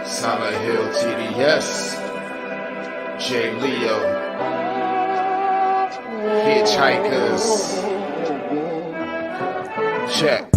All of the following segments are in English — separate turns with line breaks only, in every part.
Solid Hill TDS, J. Leo, Hitchhikers, check.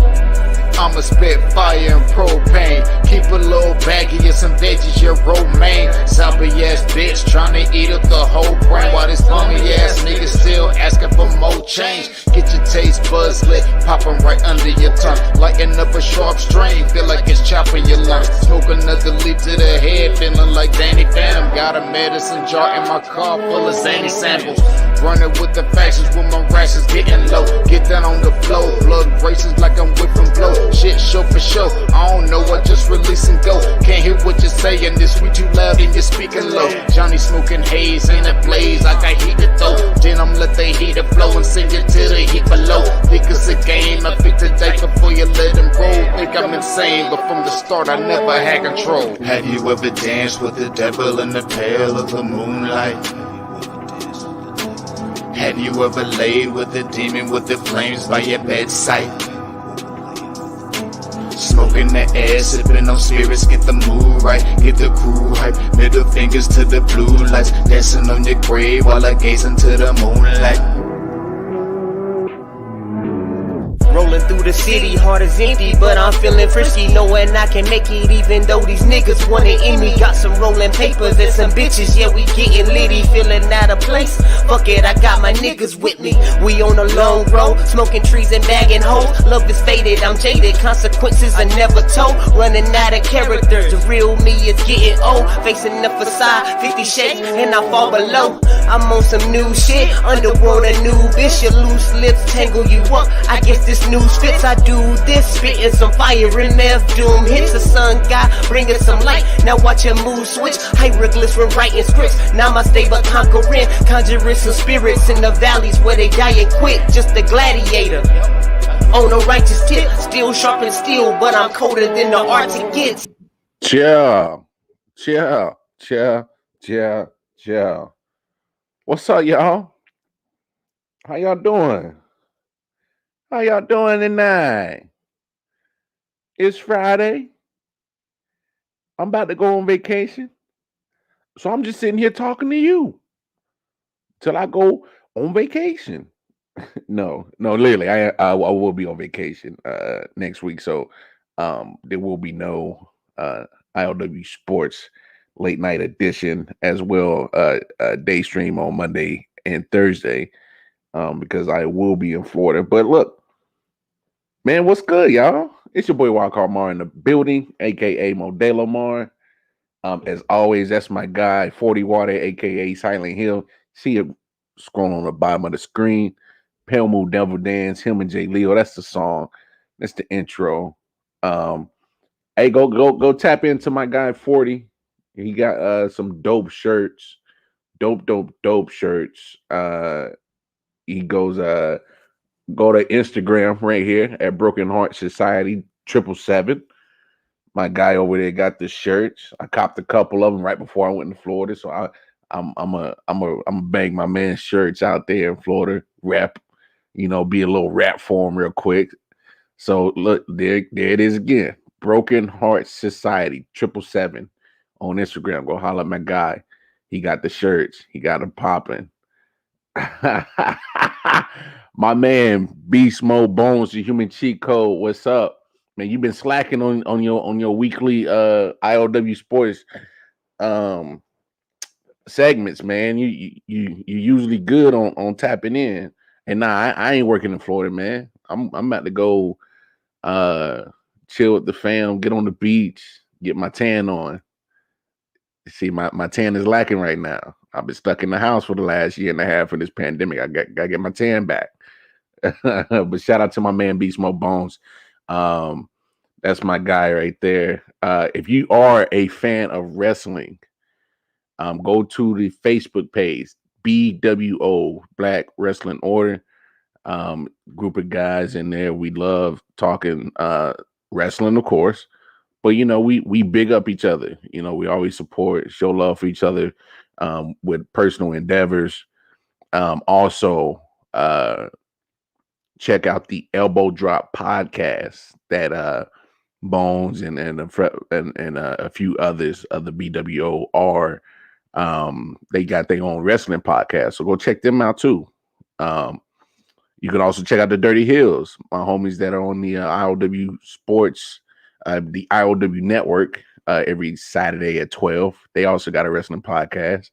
I'ma spit fire and propane. Keep a little baggie of some veggies, your romaine. Soppy ass bitch tryna eat up the whole brain. While this bummy ass nigga still asking for more change. Get your taste buds lit, popping right under your tongue. Lighting up a sharp strain, feel like it's chopping your lungs. Smoke another leap to the head, feeling like Danny Phantom. Got a medicine jar in my car full of zany samples. Running with the factions with my rations getting low. Get down on the floor, blood races like I'm whipping blow. Shit show for show, I don't know, I just release and go. Can't hear what you're saying, this sweet too loud and you're speaking low. Johnny smoking haze in a blaze, I got heated though. Then I'm let the heater flow and send it to the heat below. Think it's a game, I pick today before you let him roll. Think I'm insane, but from the start I never had control.
Have you ever danced with the devil in the pale of the moonlight? Have you ever laid with a demon with the flames by your bedside? Smoking the air, sipping on spirits, get the mood right, get the crew hype. Middle fingers to the blue lights, dancing on your grave while I gaze into the moonlight.
Rolling through the city, heart is empty, but I'm feeling frisky, knowing I can make it even though these niggas want it in me. Got some rolling papers and some bitches, yeah, we getting litty, feeling out of place. Fuck it, I got my niggas with me. We on a long road, smoking trees and bagging hoes. Love is faded, I'm jaded, consequences are never told. Running out of characters, the real me is getting old. Facing the facade, 50 shades, and I fall below. I'm on some new shit, underworld a new bitch. Your loose lips tangle you up, I guess this news fits. I do this, spitting some fire in F doom hits. The sun god bringing some light. Now watch your mood switch. Hieroglyphs when writing scripts. Namaste but conquering, conjuring some spirits in the valleys where they die and quit. Just a gladiator on a righteous tip, still sharp and steel, but I'm colder than the Arctic gets.
Chill. What's up, y'all? How y'all doing? How y'all doing tonight? It's Friday. I'm about to go on vacation. So I'm just sitting here talking to you till I go on vacation. No, literally, I will be on vacation next week. So there will be no I.O.W. Sports late night edition, as well day stream on Monday and Thursday, because I will be in Florida. But look, man, what's good, y'all? It's your boy Wildcard Mar in the building, aka Modelo Mar. As always, that's my guy 40 Water, aka Silent Hill. See it scrolling on the bottom of the screen. Pale Moon Devil Dance, him and J. Leo. That's the song. That's the intro. Hey, go tap into my guy 40. He got some dope shirts. Dope shirts. He goes go to Instagram right here at Broken Heart Society 777. My guy over there got the shirts. I copped a couple of them right before I went to Florida, so I'm bang my man's shirts out there in Florida. Rap, be a little rap for him real quick. So look, there it is again. Broken Heart Society 777 on Instagram. Go holler at my guy. He got the shirts. He got them popping. My man Beast Mode Bones, the human cheat code. What's up, man? You've been slacking on your weekly I.O.W. Sports segments, man. You usually good on tapping in, and nah, I ain't working in Florida, man. I'm about to go chill with the fam, get on the beach, get my tan on. See, my tan is lacking right now. I've been stuck in the house for the last year and a half of this pandemic. I gotta get my tan back. But shout out to my man Beast Mode Bones. That's my guy right there. If you are a fan of wrestling, go to the Facebook page, BWO, Black Wrestling Order. Group of guys in there. We love talking wrestling, of course. But we big up each other. We always support, show love for each other with personal endeavors. Also, check out the Elbow Drop podcast that Bones and a few others of the BWO are they got their own wrestling podcast, so go check them out too. Um, you can also check out the Dirty Hills, my homies that are on the I.O.W. Sports, the I.O.W. Network, every Saturday at 12. They also got a wrestling podcast.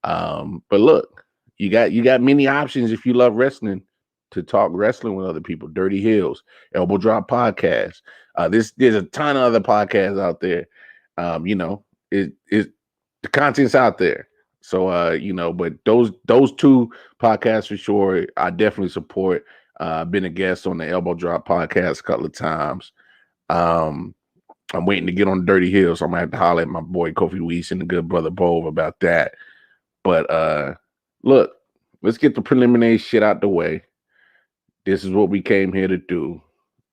But look, you got many options if you love wrestling to talk wrestling with other people. Dirty Hills, Elbow Drop Podcast. There's a ton of other podcasts out there. It the content's out there. So but those two podcasts for sure, I definitely support. I've been a guest on the Elbow Drop podcast a couple of times. Um, I'm waiting to get on Dirty Hills. So I'm gonna have to holler at my boy Kofi Weiss and the good brother Bove about that. But look, let's get the preliminary shit out the way. This is what we came here to do.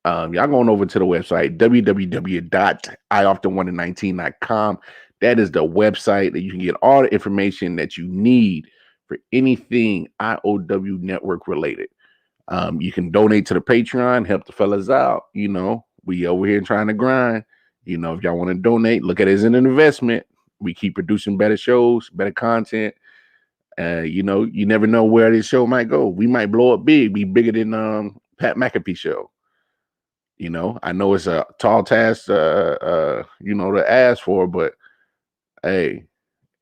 Y'all going over to the website, www.ioften119.com. That is the website that you can get all the information that you need for anything I.O.W. network related. You can donate to the Patreon, help the fellas out. We over here trying to grind. If y'all want to donate, look at it as an investment. We keep producing better shows, better content. You never know where this show might go. We might blow up big, be bigger than Pat McAfee show. I know it's a tall task, to ask for, but hey,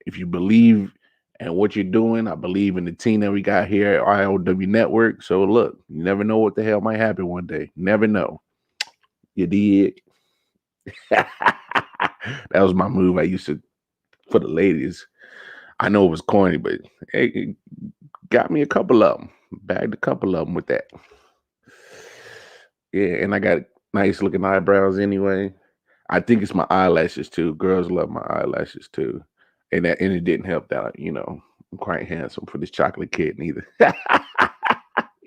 if you believe in what you're doing, I believe in the team that we got here at I.O.W. Network. So look, you never know what the hell might happen one day. Never know. You did. That was my move I used to for the ladies. I know it was corny, but hey, it got me a couple of them. Bagged a couple of them with that. Yeah, and I got nice looking eyebrows anyway. I think it's my eyelashes too. Girls love my eyelashes too. And it didn't help that, I'm quite handsome for this chocolate kid neither.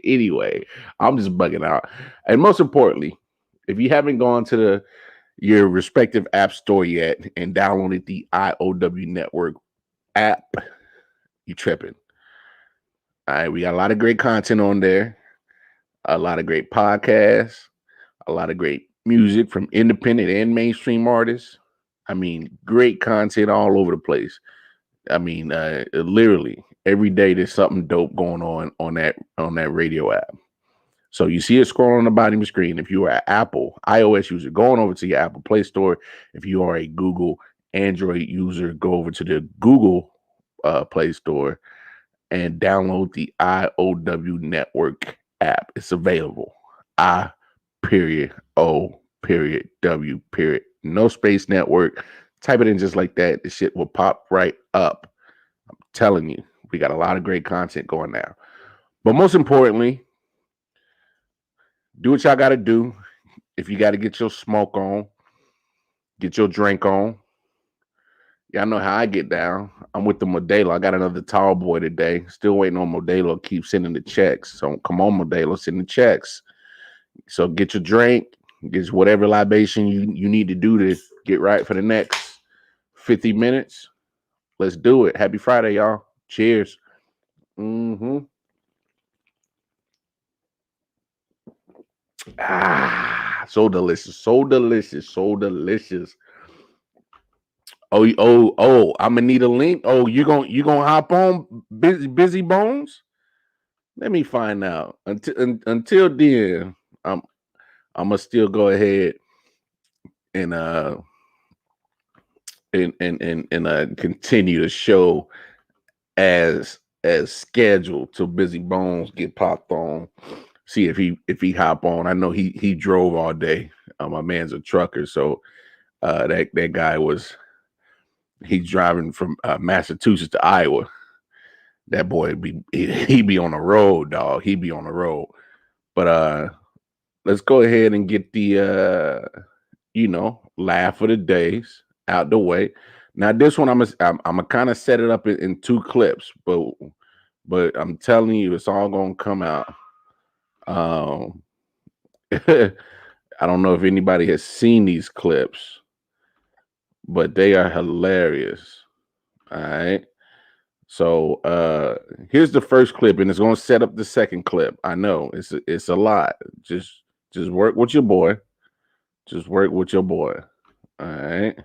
Anyway, I'm just bugging out. And most importantly, if you haven't gone to your respective app store yet and downloaded the I.O.W. Network app, you tripping. All right, we got a lot of great content on there, a lot of great podcasts, a lot of great music from independent and mainstream artists. I mean, great content all over the place. I mean, literally every day there's something dope going on that radio app. So you see it scroll on the bottom of the screen. If you are an Apple iOS user, going over to your Apple Play Store. If you are a Google Android user, go over to the Google Play Store and download the I.O.W. Network app. It's available. I.O.W. No space network. Type it in just like that. The shit will pop right up. I'm telling you, we got a lot of great content going now. But most importantly, do what y'all got to do. If you got to get your smoke on, get your drink on. Y'all know how I get down. I'm with the Modelo. I got another tall boy today. Still waiting on Modelo. Keep sending the checks. So come on, Modelo, send the checks. So get your drink, get whatever libation you need to do to get right for the next 50 minutes. Let's do it. Happy Friday, y'all. Cheers. So delicious. So delicious. So delicious. Oh, I'm gonna need a link. Oh, you gonna hop on busy bones? Let me find out. Until then, I'm gonna still go ahead and continue the show as scheduled till Busy Bones get popped on. See if he hop on. I know he drove all day. My man's a trucker, so that guy he's driving from Massachusetts to Iowa. That boy he be on the road, dog. He be on the road. But let's go ahead and get the laugh of the days out the way. Now this one I'm gonna kind of set it up in two clips, but I'm telling you, it's all gonna come out. I don't know if anybody has seen these clips, but they are hilarious. All right. So here's the first clip, and it's gonna set up the second clip. I know it's a lot. Just work with your boy. Just work with your boy. All right.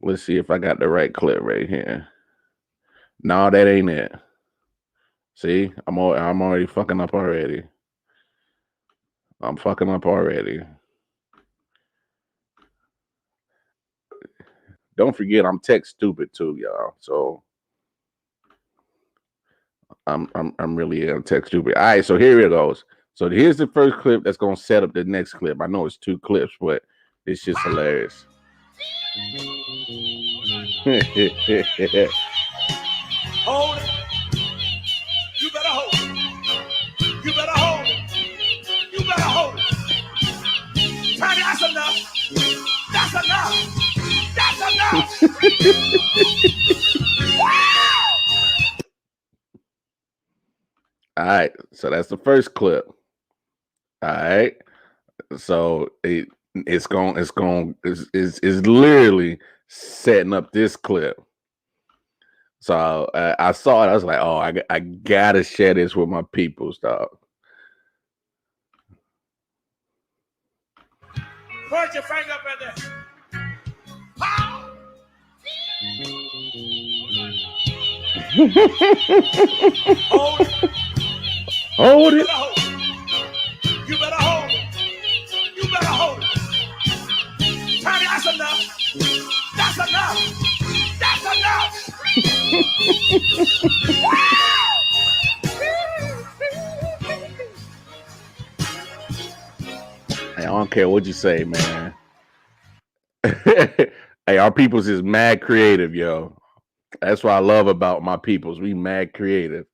Let's see if I got the right clip right here. No, that ain't it. See, I'm already fucking up already. I'm fucking up already. Don't forget, I'm tech stupid too, y'all. So I'm really tech stupid. All right, so here it goes. So here's the first clip that's gonna set up the next clip. I know it's 2 clips, but it's just hilarious.
Hold it. You better hold it. You better hold it. You better hold it. Tiny, that's enough. That's enough. That's enough.
All right, so that's the first clip. All right, so it's literally setting up this clip. So I saw it. I was like, oh, I gotta share this with my peoples, dog.
Put your finger up in there. Pow! Hold it.
Hold it.
You better hold it. You better hold it. Tiny, that's enough. That's enough. That's enough.
Hey, I don't care what you say, man. Hey, our peoples is mad creative, yo. That's what I love about my peoples. We mad creative.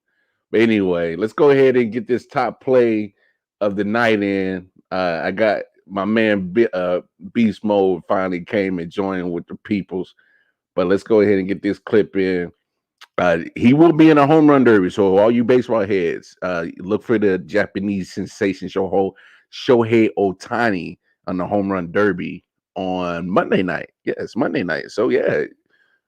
But anyway, let's go ahead and get this top play of the night in. I got my man Beast Mode finally came and joined with the peoples. But let's go ahead and get this clip in. He will be in a home run derby. So all you baseball heads, look for the Japanese sensation Shohei Ohtani on the home run derby on Monday night. Yeah, it's Monday night. So yeah,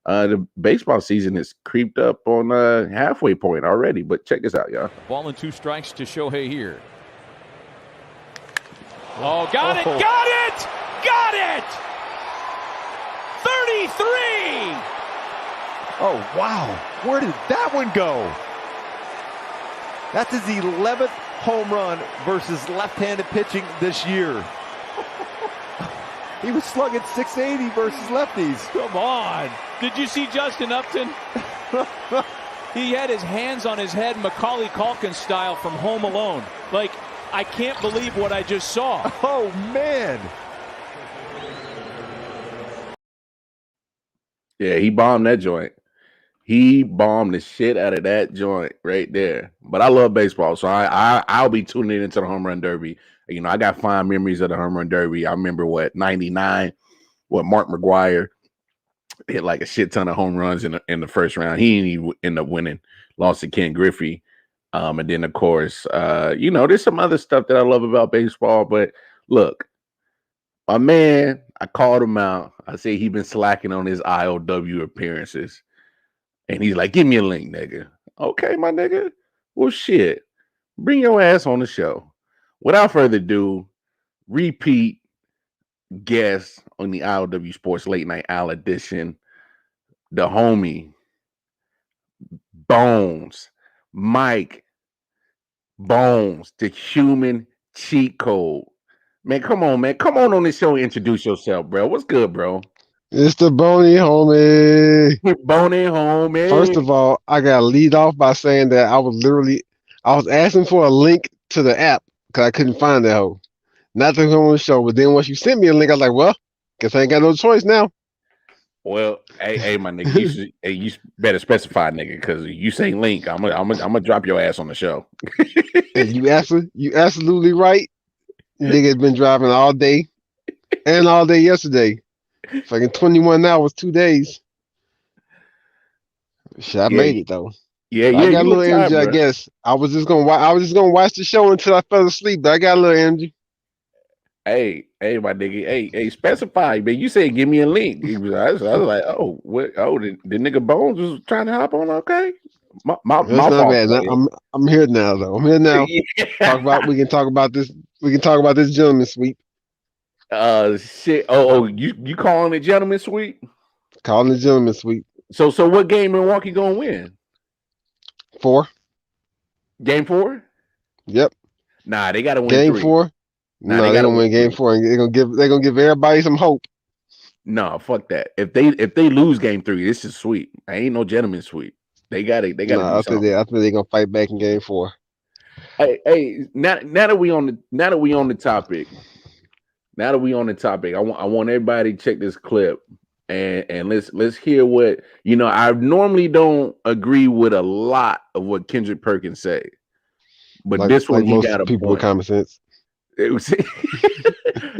the baseball season is creeped up on halfway point already. But check this out, y'all.
Ball and 2 strikes to Shohei here. Oh, got it! Got it! Got it! 33!
Oh, wow. Where did that one go? That's his 11th home run versus left-handed pitching this year. He was slugging 680 versus lefties.
Come on. Did you see Justin Upton? He had his hands on his head, Macaulay Culkin style from Home Alone. Like, I can't believe what I just saw.
Oh, man.
Yeah, he bombed that joint. He bombed the shit out of that joint right there. But I love baseball, so I'll be tuning into the home run derby. You know, I got fond memories of the home run derby. I remember 99, Mark McGwire hit like a shit ton of home runs in the first round. He didn't even end up winning, lost to Ken Griffey. And then of course, you know, there's some other stuff that I love about baseball. But look, my man, I called him out. I say he been slacking on his I.O.W. appearances. And he's like, give me a link, nigga. Okay, my nigga. Well, shit. Bring your ass on the show. Without further ado, repeat guest on the I.O.W. Sports Late Night Owl Edition, the homie, Bones, Mike Bones, the human cheat code. Man, come on, man. Come on this show and introduce yourself, bro. What's good, bro?
It's the Bony homie.
Bony homie.
First of all, I got to lead off by saying that I was asking for a link to the app because I couldn't find that hoe. Not to come on the show, but then once you sent me a link, I was like, well, guess I ain't got no choice now.
Well, hey, my nigga, you better specify, nigga, because you say link, I'm gonna drop your ass on the show.
And you absolutely right. Nigga's been driving all day and all day yesterday. Fucking 21 hours, 2 days. Shit, I made it though.
Yeah,
I got a little energy, I guess. I was just gonna watch the show until I fell asleep, but I got a little energy.
Hey, my nigga. Hey, specify, man. You said give me a link. I was like, oh, what? Oh, the nigga Bones was trying to hop on. Okay, my
not
fault.
Bad. I'm here now though. I'm here now.
Yeah.
We can talk about this. We can talk about this gentleman sweep.
Shit. Oh, you calling it gentleman sweep?
Calling the gentleman sweep.
So what game Milwaukee gonna win?
4.
Game 4?
Yep.
Nah, they gotta win
Game
3.
4.
Nah,
No,
they
they're
gotta
gonna
win
win game
3.
4, and they're gonna give everybody some hope.
No, fuck that. If they lose game 3, this is sweep. I ain't no gentleman sweep. They gotta
No,
do something.
I think they're gonna fight back in game 4.
Hey, now that we on the topic, I want everybody to check this clip and let's hear what I normally don't agree with a lot of what Kendrick Perkins say, but this one he
most
got a
people with
point.
common sense.
It was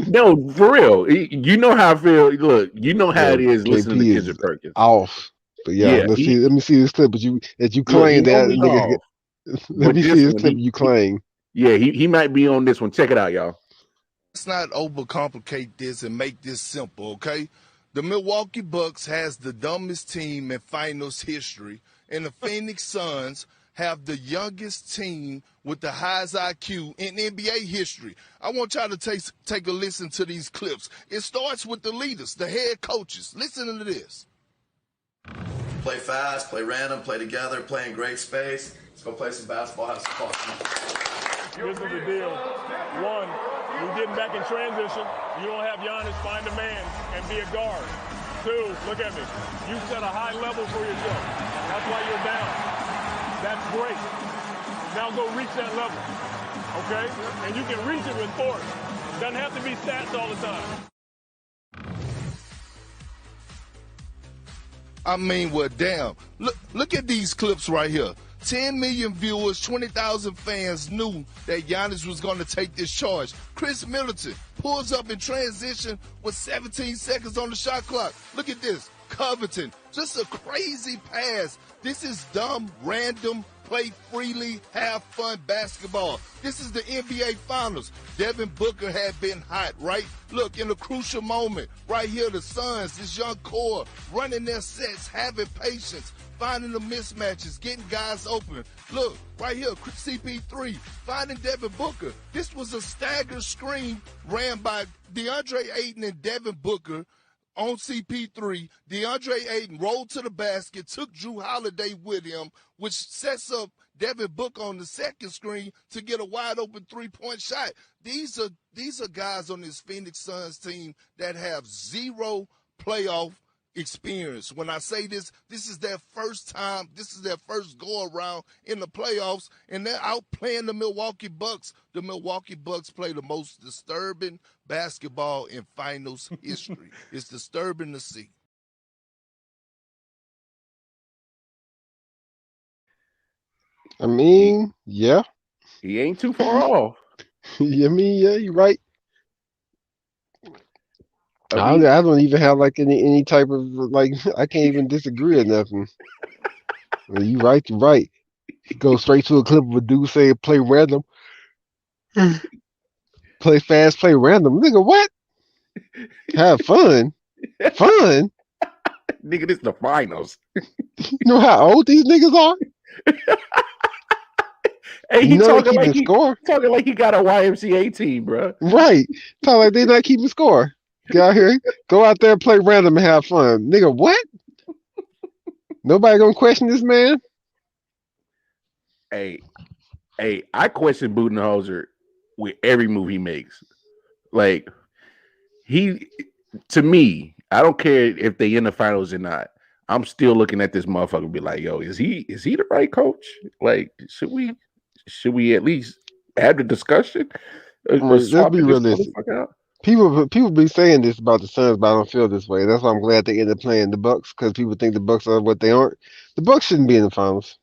no, for real. You know how I feel. Look, you know how it is listening to
KP
Kendrick Perkins.
Off. But yeah, let me see this clip. But you
look, he
claim that
normally
nigga.
off,
Let me see this clip. You claim.
Yeah, he might be on this one. Check it out, y'all.
Let's not overcomplicate this and make this simple, okay? The Milwaukee Bucks has the dumbest team in finals history, and the Phoenix Suns have the youngest team with the highest IQ in NBA history. I want y'all to take a listen to these clips. It starts with the leaders, the head coaches. Listen to this.
Play fast, play random, play together, play in great space. Let's go play some basketball, have some fun.
Here's the deal. One, you're getting back in transition. You don't have Giannis find a man and be a guard. Two, look at me. You set a high level for yourself. That's why you're down. That's great. Now go reach that level. Okay? And you can reach it with force. Doesn't have to be stats all the time.
I mean, well, damn. Look at these clips right here. 10 million viewers, 20,000 fans knew that Giannis was going to take this charge. Chris Middleton pulls up in transition with 17 seconds on the shot clock. Look at this. Covington, just a crazy pass. This is dumb, random, play freely, have fun basketball. This is the NBA Finals. Devin Booker had been hot, right? Look, in a crucial moment, right here, the Suns, this young core, running their sets, having patience, finding the mismatches, getting guys open. Look, right here, CP3, finding Devin Booker. This was a stagger screen ran by DeAndre Ayton and Devin Booker on CP3. DeAndre Ayton rolled to the basket, took Drew Holiday with him, which sets up Devin Booker on the second screen to get a wide open 3-point shot. These are guys on this Phoenix Suns team that have zero playoff experience. When I say this is their first time, this is their first go around in the playoffs, and they're outplaying the Milwaukee Bucks. The Milwaukee Bucks play the most disturbing basketball in finals history. It's disturbing to see.
I mean, yeah.
He ain't too far off.
I mean, yeah, you're right. I don't even have like any type of like I can't even disagree or nothing. You right, you're right. Go straight to a clip of a dude say play random. Play fast, play random. Nigga, what? Have fun. Fun?
Nigga, this the finals.
You know how old these niggas are?
Hey, he talking
like
he got a YMCA team, bro.
Right. Talking like they not keeping score. Get out here, go out there, play random, and have fun. Nigga, what? Nobody gonna question this man?
Hey, I question Budenholzer with every move he makes. Like, to me, I don't care if they in the finals or not. I'm still looking at this motherfucker and be like, yo, is he the right coach? Like, should we at least have the discussion?
Let's be realistic. People be saying this about the Suns, but I don't feel this way. That's why I'm glad they end up playing the Bucks, because people think the Bucks are what they aren't. The Bucks shouldn't be in the finals.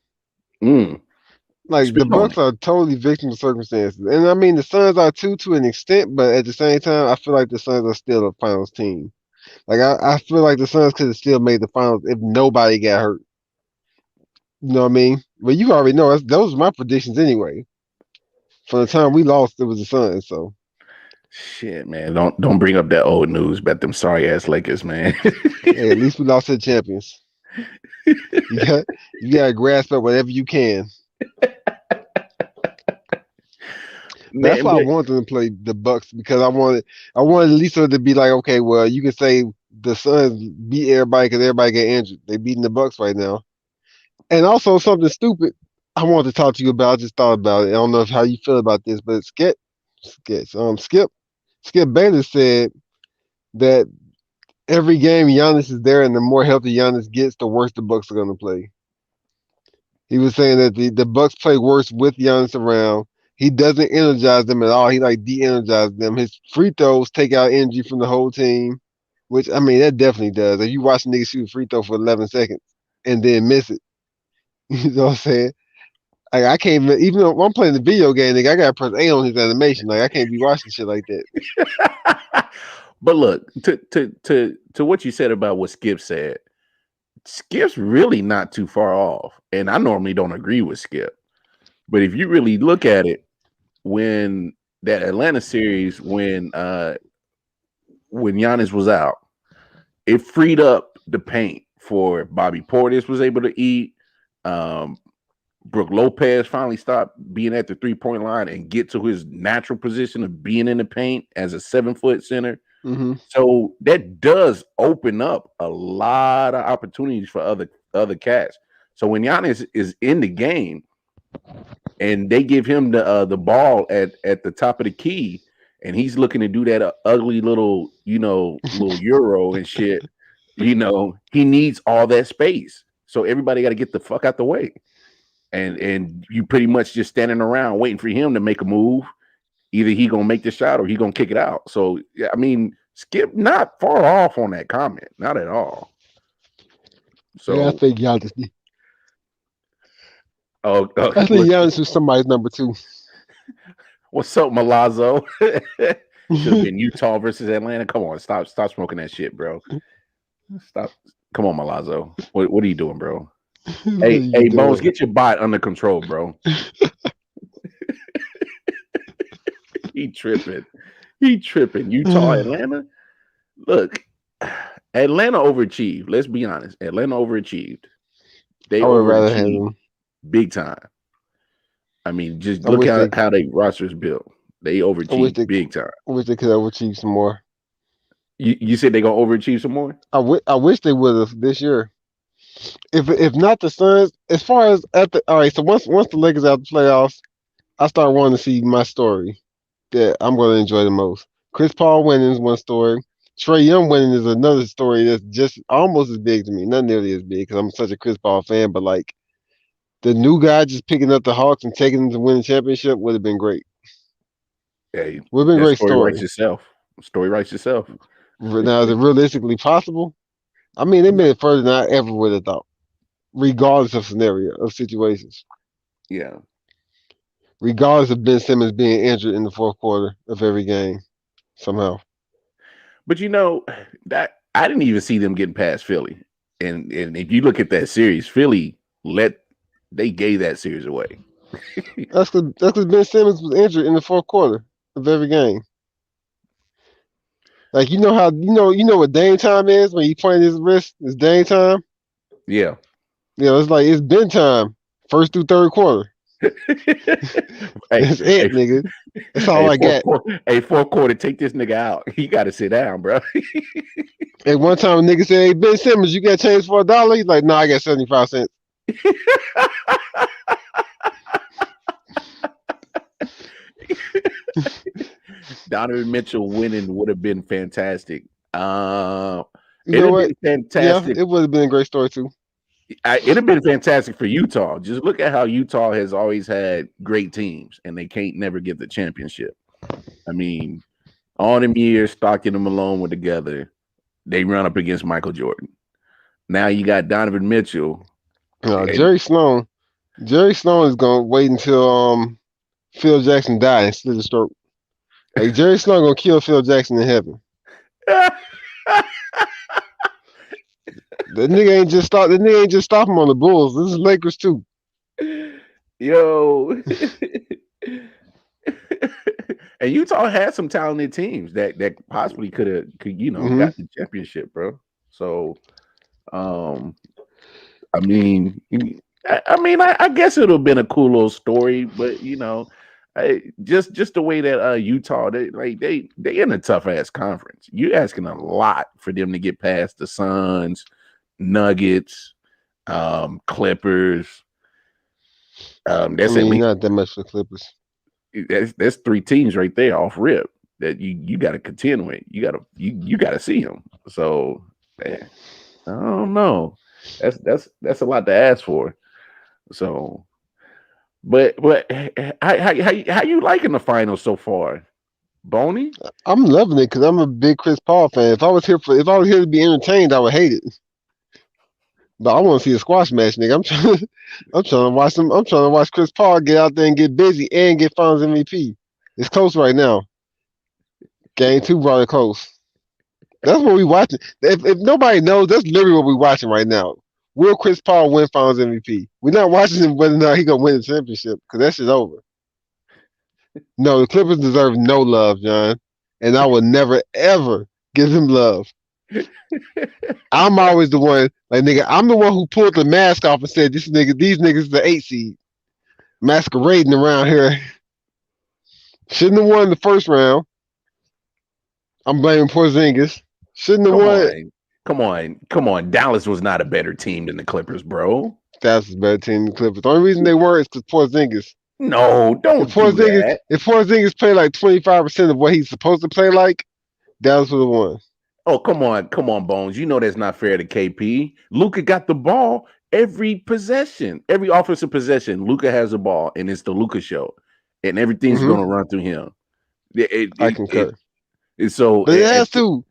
Like, the Bucks are totally victim of circumstances, and I mean the Suns are too, to an extent. But at the same time, I feel like the Suns are still a finals team. Like I feel like the Suns could have still made the finals if nobody got hurt. You know what I mean? But you already know those are my predictions anyway. From the time we lost, it was the Suns. So.
Shit, man! Don't bring up that old news about them sorry ass Lakers, man.
Hey, at least we lost to the champions. You gotta grasp up whatever you can. That's
Man,
why I
but
wanted them to play the Bucks because I wanted Lisa to be like, okay, well, you can say the Suns beat everybody because everybody get injured. They beating the Bucks right now. And also something stupid I wanted to talk to you about. I just thought about it. I don't know how you feel about this, but Skip Bayless said that every game Giannis is there, and the more healthy Giannis gets, the worse the Bucks are going to play. He was saying that the Bucks play worse with Giannis around. He doesn't energize them at all. He like de-energizes them. His free throws take out energy from the whole team, which I mean that definitely does. If you watch a nigga shoot a free throw for 11 seconds and then miss it, you know what I'm saying? Like, I can't even though I'm playing the video game, nigga, I gotta press A on his animation. Like I can't be watching shit like that.
but look to what you said about what Skip said. Skip's really not too far off, and I normally don't agree with Skip. But if you really look at it, when that Atlanta series, when Giannis was out, it freed up the paint for Bobby Portis was able to eat. Brooke Lopez finally stopped being at the 3-point line and get to his natural position of being in the paint as a 7-foot center.
Mm-hmm.
So that does open up a lot of opportunities for other cats. So when Giannis is in the game and they give him the ball at the top of the key, and he's looking to do that ugly little little euro and shit, he needs all that space. So everybody got to get the fuck out the way, and you pretty much just standing around waiting for him to make a move. Either he gonna make the shot or he gonna kick it out. So yeah, I mean, Skip not far off on that comment, not at all. So
yeah, I think Giannis.
I
think Giannis is somebody's number 2.
What's up, Malazzo? Should have been Utah versus Atlanta. Come on, stop smoking that shit, bro. Stop. Come on, Malazzo. What are you doing, bro? Hey, Bones, get your bot under control, bro. He tripping. Utah, Atlanta. Look, Atlanta overachieved. Let's be honest. Atlanta overachieved. They overachieved big time. I mean, just look how they roster's built. They overachieved big time.
I wish they could overachieve some more.
You said they gonna overachieve some more?
I wish they would have this year. If not the Suns, as far as all right. So once the Lakers out the playoffs, I start wanting to see my story that I'm going to enjoy the most. Chris Paul winning is one story. Trae Young winning is another story that's just almost as big to me. Not nearly as big because I'm such a Chris Paul fan, but like the new guy just picking up the Hawks and taking them to win the championship would have been great.
Hey,
would have been a great story.
Story writes itself.
Now, is it realistically possible? I mean, they made it further than I ever would have thought, regardless of scenario, of situations.
Yeah.
Regardless of Ben Simmons being injured in the fourth quarter of every game, somehow.
But that I didn't even see them getting past Philly, and if you look at that series, Philly they gave that series away.
That's because Ben Simmons was injured in the fourth quarter of every game. Like you know what Dame time is when you playing his wrist. It's Dame time.
Yeah.
It's like it's Ben time, first through third quarter. That's it, nigga. That's all I got.
Fourth quarter, take this nigga out. He got to sit down, bro.
At one time, a nigga said, "Hey, Ben Simmons, you got change for $1?" He's like, "No, I got 75 cents."
Donovan Mitchell winning would have been fantastic.
You know what?
Fantastic.
Yeah, it would have been a great story too.
It'd have been fantastic for Utah. Just look at how Utah has always had great teams, and they can't never get the championship. I mean, all them years, Stockton and Malone were together. They run up against Michael Jordan. Now you got Donovan Mitchell.
Jerry Sloan is gonna wait until Phil Jackson died and slit his throat. Like Jerry Sloan gonna kill Phil Jackson in heaven. The nigga ain't just stop him on the Bulls. This is Lakers too.
Yo. And Utah had some talented teams that possibly could got the championship, bro. So I mean, I guess it would have been a cool little story, but Hey, just the way that Utah, they in a tough ass conference. You asking a lot for them to get past the Suns, Nuggets, Clippers. That's at least
not that much for Clippers.
that's three teams right there off rip that you got to contend with. You got to see them. So man, I don't know. That's a lot to ask for. So, but how you liking the finals so far, Boney?
I'm loving it because I'm a big Chris Paul fan. If I was here to be entertained, I would hate it. But I want to see a squash match, nigga. I'm trying to watch them. I'm trying to watch Chris Paul get out there and get busy and get Finals MVP. It's close right now. Game 2 brought it close. That's what we watching. If nobody knows, that's literally what we're watching right now. Will Chris Paul win Finals MVP? We're not watching him whether or not he gonna win the championship because that shit's over. No, the Clippers deserve no love, John, and I will never ever give them love. I'm always the one, like nigga. I'm the one who pulled the mask off and said, these niggas is the 8 seed, masquerading around here. Shouldn't have won the first round. I'm blaming Porzingis. Shouldn't have won.
Come on. Dallas was not a better team than the Clippers, bro.
Dallas is a better team than the Clippers. The only reason they were is because Porzingis.
No, don't do that.
If Porzingis played like 25% of what he's supposed to play like, Dallas would have won.
Oh, come on, Bones. You know that's not fair to KP. Luka got the ball every possession, every offensive possession. Luka has the ball, and it's the Luka show, and everything's going to run through him.
I concur.
But
it has to.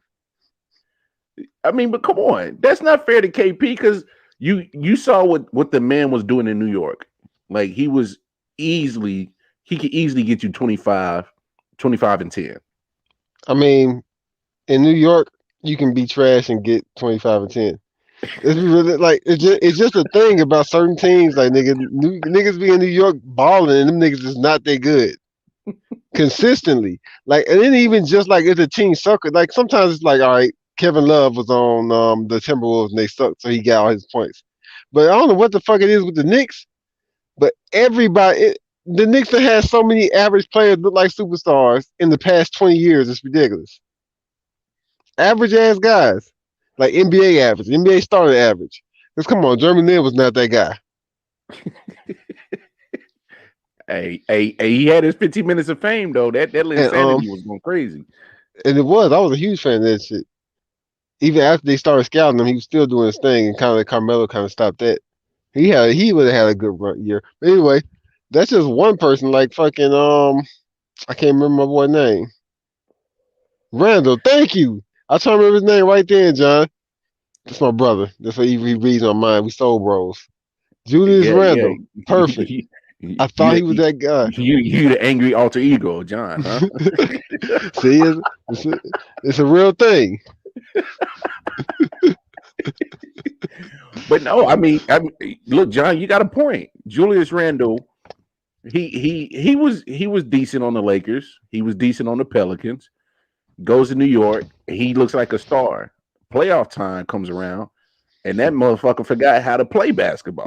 I mean, but come on, that's not fair to KP because you saw what the man was doing in New York. Like he could easily get you 25 and 10.
I mean, in New York, you can be trash and get 25 and 10. It's really like it's just a thing about certain teams. Like niggas be in New York balling, and them niggas is not that good consistently. Like, and then even just like it's a team sucker. Like sometimes it's like, all right, Kevin Love was on the Timberwolves and they sucked, so he got all his points. But I don't know what the fuck it is with the Knicks. But the Knicks have had so many average players look like superstars in the past 20 years. It's ridiculous. Average ass guys, like NBA average, NBA starting average. Because come on, Jeremy Lin was not that guy.
Hey, he had his 15 minutes of fame though. That insanity was going crazy.
And it was. I was a huge fan of that shit. Even after they started scouting him, he was still doing his thing, and kind of like Carmelo kind of stopped that. He would have had a good year. But anyway, that's just one person. Like fucking I can't remember my boy's name. Randall. Thank you. I try to remember his name right there, John. That's my brother. That's what he reads on mine. We soul bros. Julius Randall. Yeah. Perfect. I thought he was that guy.
You the angry alter ego, John, huh?
See, it's a real thing.
But no, I mean, look, John, you got a point. Julius Randle, he was decent on the Lakers. He was decent on the Pelicans. Goes to New York. He looks like a star. Playoff time comes around, and that motherfucker forgot how to play basketball.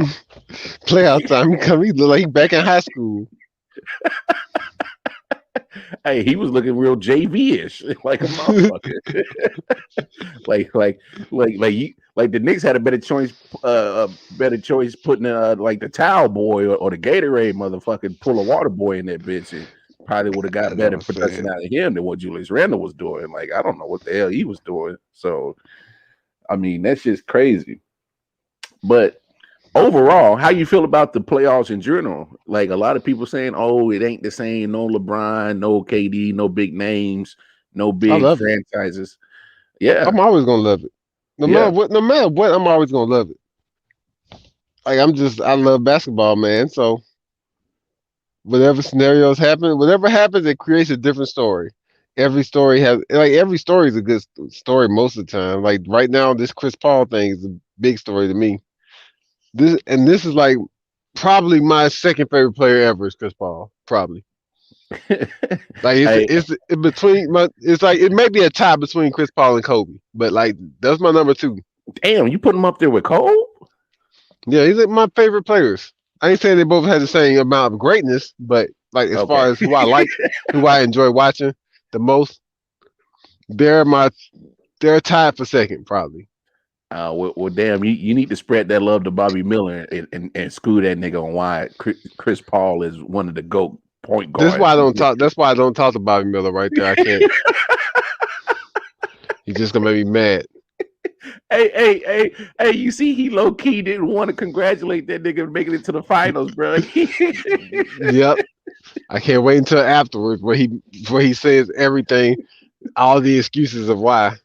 Playoff time, he look like he back in high school.
Hey, he was looking real JV-ish, like a motherfucker. like the Knicks had a better choice putting like the towel boy or the Gatorade motherfucker, pull a water boy in that bitch, and probably would have got better production out of him than what Julius Randle was doing. Like, I don't know what the hell he was doing. So, I mean, that's just crazy. But overall, how you feel about the playoffs in general? Like a lot of people saying, "Oh, it ain't the same. No LeBron, no KD, no big names, no big franchises." Yeah,
I'm always gonna love it. No matter what, I'm always gonna love it. Like I love basketball, man. So whatever scenarios happen, whatever happens, it creates a different story. Every story is a good story most of the time. Like right now, this Chris Paul thing is a big story to me. This is like probably my second favorite player ever is Chris Paul. Probably. Like it's like it may be a tie between Chris Paul and Kobe, but like that's my number 2.
Damn, you put him up there with Kobe?
Yeah, he's like my favorite players. I ain't saying they both had the same amount of greatness, but Like as
Okay.
far as who I like, who I enjoy watching the most, they're tied for second probably.
Well, damn, you need to spread that love to Bobby Miller and screw that nigga on why Chris Paul is one of the GOAT point
That's
guards.
why I don't talk. That's why I don't talk to Bobby Miller right there. I can't. He's just gonna make me mad.
Hey! You see, he low key didn't want to congratulate that nigga making it to the finals, bro.
Yep. I can't wait until afterwards where he says everything, all the excuses of why.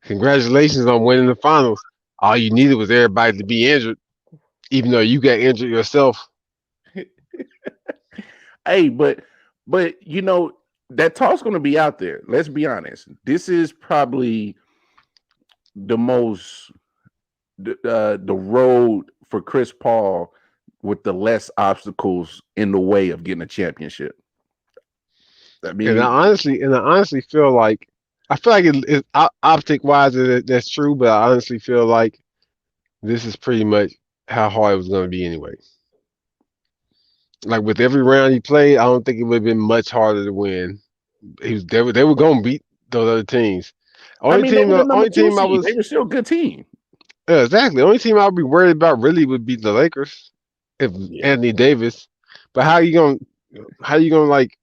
Congratulations on winning the finals. All you needed was everybody to be injured, even though you got injured yourself.
Hey, but you know that talk's gonna be out there. Let's be honest. This is probably the road for Chris Paul with the less obstacles in the way of getting a championship. I mean,
And I honestly feel like it optic wise that's true, but I honestly feel like this is pretty much how hard it was going to be anyway. Like with every round he played, I don't think it would have been much harder to win. They were going to beat those other teams.
they were still a good team.
Yeah, exactly. The only team I would be worried about really would be the Lakers if Anthony Davis. But how you gonna like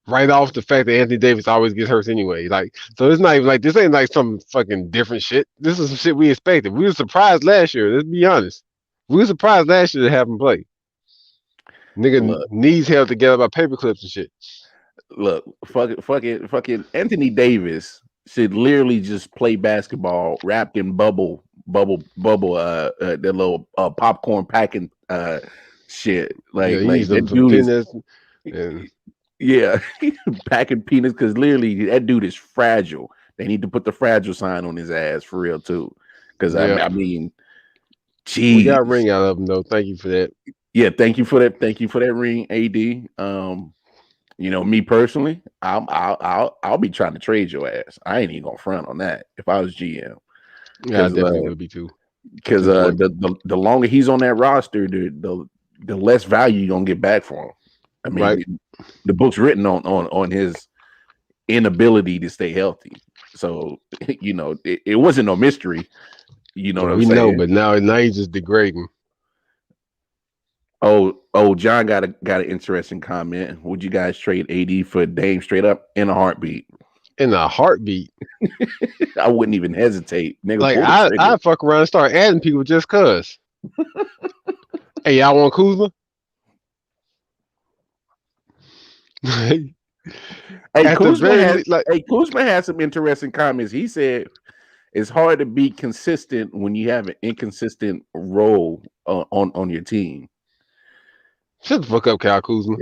write off the fact that Anthony Davis always gets hurt anyway? Like, so it's not even like this ain't like some fucking different shit. This is some shit we expected. We were surprised last year. Let's be honest. We were surprised last year to have him play. Nigga knees held together by paper clips and shit.
Look, fucking Anthony Davis should literally just play basketball wrapped in bubble that little popcorn packing shit. Like that dude is packing peanuts because literally that dude is fragile. They need to put the fragile sign on his ass for real too. Because I mean, geez.
We got a ring out of him though. Thank you for that.
Yeah, thank you for that. Thank you for that ring, AD. You know, me personally, I'll be trying to trade your ass. I ain't even gonna front on that if I was GM.
Yeah, I definitely would be too.
Because the longer he's on that roster, the less value you're gonna get back for him. I mean, the book's written on his inability to stay healthy. So you know, it wasn't no mystery. You know what I'm saying?
We know, but now he's just degrading.
Oh, John got an interesting comment. Would you guys trade AD for Dame straight up in a heartbeat?
In a heartbeat.
I wouldn't even hesitate. Nigga,
like I fuck around and start adding people just cause. Hey, y'all want Kuzma?
Kuzma had some interesting comments. He said it's hard to be consistent when you have an inconsistent role on your team.
Shut the fuck up, Kyle Kuzma.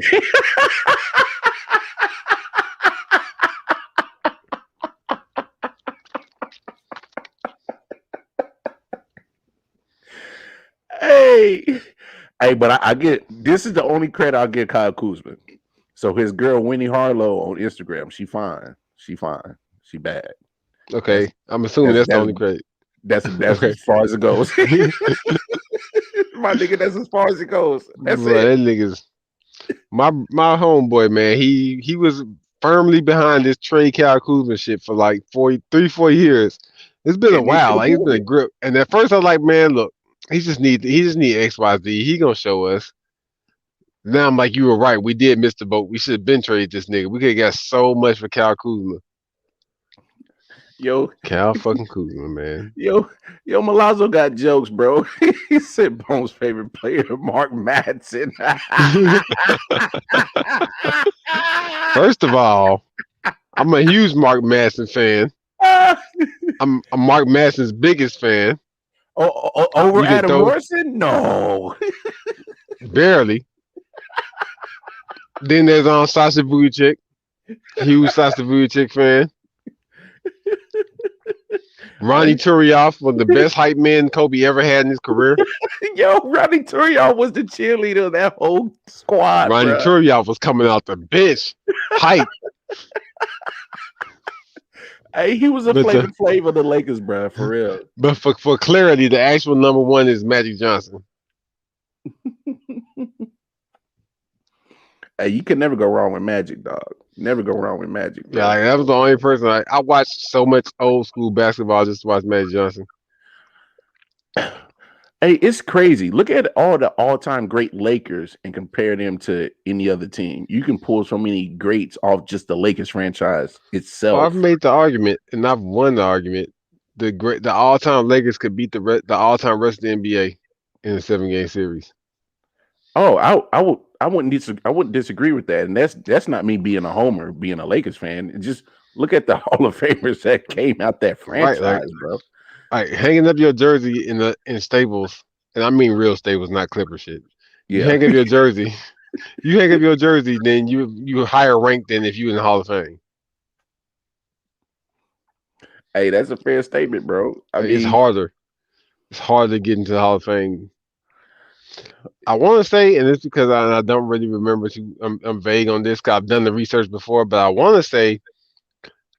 Hey, but I get this is the only credit I'll give Kyle Kuzma. So his girl Winnie Harlow on Instagram, she fine. She bad.
Okay, I'm assuming that's the only credit.
That's okay. As far as it goes. My nigga, that's as far as it goes. That's it.
That nigga's my homeboy, man. He was firmly behind this trade Kyle Kuzma shit for like 4 years. It's been a while. Like, it's been a grip. And at first I was like, man, look, he just need XYZ. He gonna show us. Now I'm like, you were right. We did miss the boat. We should have been traded this nigga. We could have got so much for Kyle Kuzma.
Yo,
Kyle fucking Kuzma, man.
Yo, Milazzo got jokes, bro. He said Bones' favorite player, Mark Madsen.
First of all, I'm a huge Mark Madsen fan. I'm Mark Madsen's biggest fan.
Over Adam Morrison? No.
Barely. Then there's Sasha Vujacic. Huge Sasha Vujacic fan. Ronnie Turioff was the best hype man Kobe ever had in his career.
Yo, Ronnie Turioff was the cheerleader of that whole squad.
Ronnie Turioff was coming out the bench. Hype.
Hey, he was a flavor of the Lakers, bro, for real.
But for clarity, the actual number one is Magic Johnson.
Hey, you can never go wrong with Magic, dog. Never go wrong with Magic, bro.
Yeah, like, that was the only person I watched so much old school basketball just to watch Magic Johnson.
Hey, it's crazy. Look at all the all-time great Lakers and compare them to any other team. You can pull so many greats off just the Lakers franchise itself.
I've made the argument, and I've won the argument. The all-time Lakers could beat the all-time rest of the NBA in a 7-game series.
Oh, I wouldn't disagree with that. And that's not me being a homer, being a Lakers fan. Just look at the Hall of Famers that came out that franchise,
Right,
bro.
Like hanging up your jersey in Staples, and I mean real Staples, not Clipper shit. You
Yeah.
hang up your jersey. You hang up your jersey, then you higher ranked than if you in the Hall of Fame.
Hey, that's a fair statement, bro. I mean,
It's harder. It's harder to get into the Hall of Fame. I want to say, and it's because I don't really remember. I'm vague on this because I've done the research before, but I want to say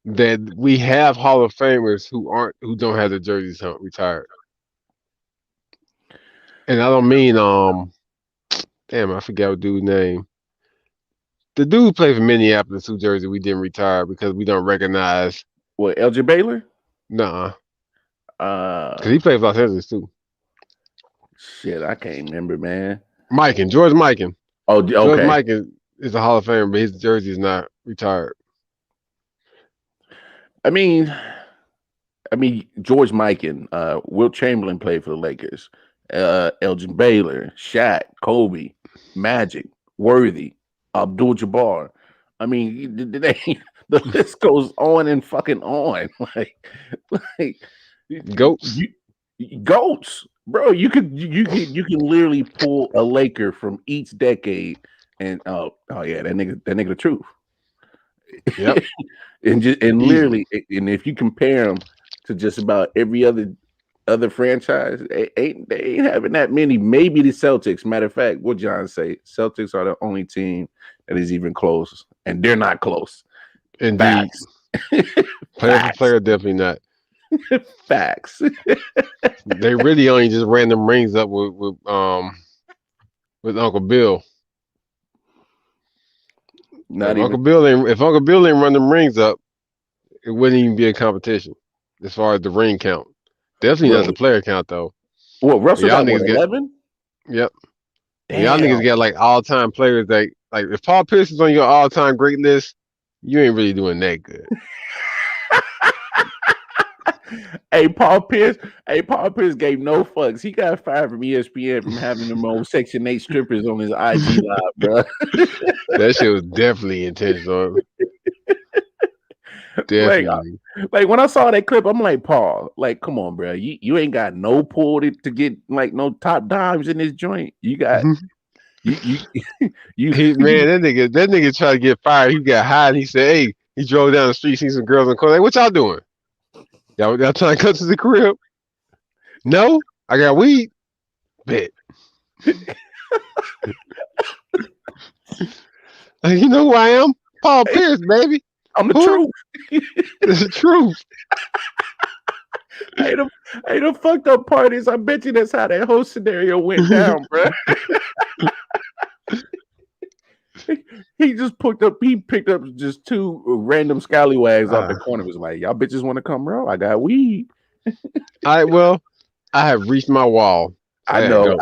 that we have Hall of Famers who don't have their jerseys retired. And I don't mean damn, I forgot what dude's name. The dude who played for Minneapolis, who jersey we didn't retire because we don't recognize.
What, LJ Baylor?
Nah. Because he played for Los Angeles too.
Shit, I can't remember, man.
George Mikan.
Oh, okay.
George Mikan is a Hall of Famer, but his jersey is not retired.
I mean, George Mikan, Wilt Chamberlain played for the Lakers. Elgin Baylor, Shaq, Kobe, Magic, Worthy, Abdul-Jabbar. I mean, the list goes on and fucking on. Like
goats,
goats, bro. You can literally pull a Laker from each decade, and oh yeah, that nigga the truth.
Yep.
and literally, and if you compare them to just about every other franchise, they ain't having that many. Maybe the Celtics. Matter of fact, what John say? Celtics are the only team that is even close, and they're not close.
Indeed.
Facts.
Player for player, definitely not.
Facts.
They really only just ran them rings up with Uncle Bill. If Uncle Bill ain't run them rings up, it wouldn't even be a competition as far as the ring count. Definitely not the player count though.
Well, Russell got 11.
Yep. Y'all niggas got like all-time players that like if Paul Pierce is on your all-time great list, you ain't really doing that good.
Hey, Paul Pierce gave no fucks. He got fired from ESPN from having them old Section 8 strippers on his IG live, bro.
That shit was definitely intentional. Definitely.
Like when I saw that clip, I'm like, Paul, like, come on, bro. You ain't got no pull to get like no top dimes in this joint. You got
that nigga tried to get fired. He got high and he said, hey, he drove down the street, seen some girls in the car. Like, what y'all doing? Y'all trying to cut to the crib? No, I got weed. Bet. You know who I am? Paul Pierce, baby.
I'm the truth.
It's the truth.
Hey, the fucked up part is I bet you that's how that whole scenario went down, bro. He picked up just two random scallywags off the corner. Was like, y'all bitches want to come, bro? I got weed.
I have reached my wall.
I know.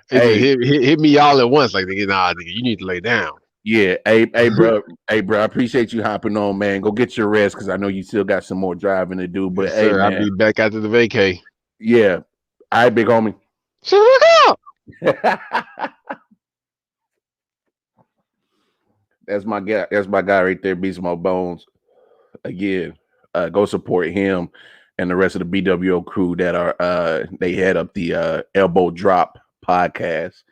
Hit me all at once. Like, nigga, you need to lay down.
Yeah, hey, bro, I appreciate you hopping on, man. Go get your rest because I know you still got some more driving to do. But
yes,
hey,
sir,
man,
I'll be back after the vacay.
Yeah, all right, big homie. That's my guy. That's my guy right there. Beats my bones. Again, go support him and the rest of the BWO crew that are they head up the Elbow Drop podcast.